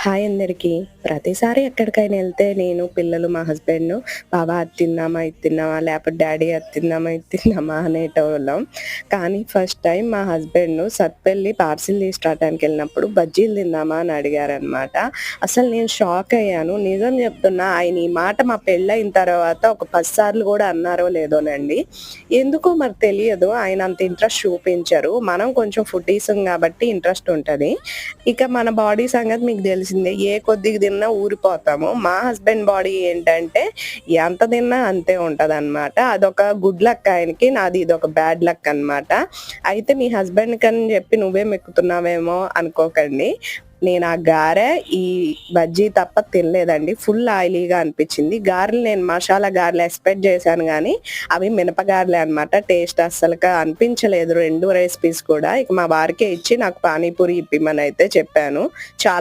Hi అందరికీ. ప్రతిసారి ఎక్కడికైనా ఎళ్తే నేను, పిల్లలు, మా హస్బెండ్ బావ అది తిందామా, ఇది తిందామా, లేకపోతే డ్యాడీ అది తిందామా, ఇది తిందామా అనేటోళ్ళం. కానీ ఫస్ట్ టైమ్ మా హస్బెండ్ సత్పెళ్లి పార్సిల్ తీసుకురావడానికెళ్ళినప్పుడు బజ్జీలు తిందామా అని అడిగారనమాట. అసలు నేను షాక్ అయ్యాను. నిజం చెప్తున్నా ఆయన ఈ మాట మా పెళ్ళయిన తర్వాత ఒక 10 సార్లు గూడా అన్నారో లేదోనండి. ఎందుకో మరి తెలియదు. ఆయన అంత ఇంట్రెస్ట్ చూపించరు. మనం కొంచెం ఫుడ్డీసం గాబట్టి ఇంట్రెస్ట్ ఉంటది. ఇక మన బాడీ సంగతి మీకు తెలిసిందే. ఏ కొద్దిగా తిన్నా ఊరిపోతాము. మా హస్బెండ్ బాడీ ఏంటంటే ఎంత తిన్నా అంతే ఉంటదనమాట. అదొక గుడ్ లక్ ఆయనకి. నాది ఇదొక బ్యాడ్ లక్ అనమాట. అయితే మీ హస్బెండ్‌కని చెప్పి నువ్వే మెక్కుతున్నావేమో అనుకోకండి. నేను ఆ గారె, ఈ బజ్జీ తప్ప తినలేదండి. ఫుల్ ఆయిలీగా అనిపిచ్చింది. గారెలు నేను మసాలా గారెలు ఎక్స్‌పెక్ట్ చేశాను గానీ, అవి మినప గారెలే అనమాట. టేస్ట్ అస్సలక అనిపించలేదు 2 రెసిపీస్ కూడా. ఇక మా వారికే ఇచ్చి నాకు పానీపూరి ఇప్పిమనయితే చెప్పాను. చాలా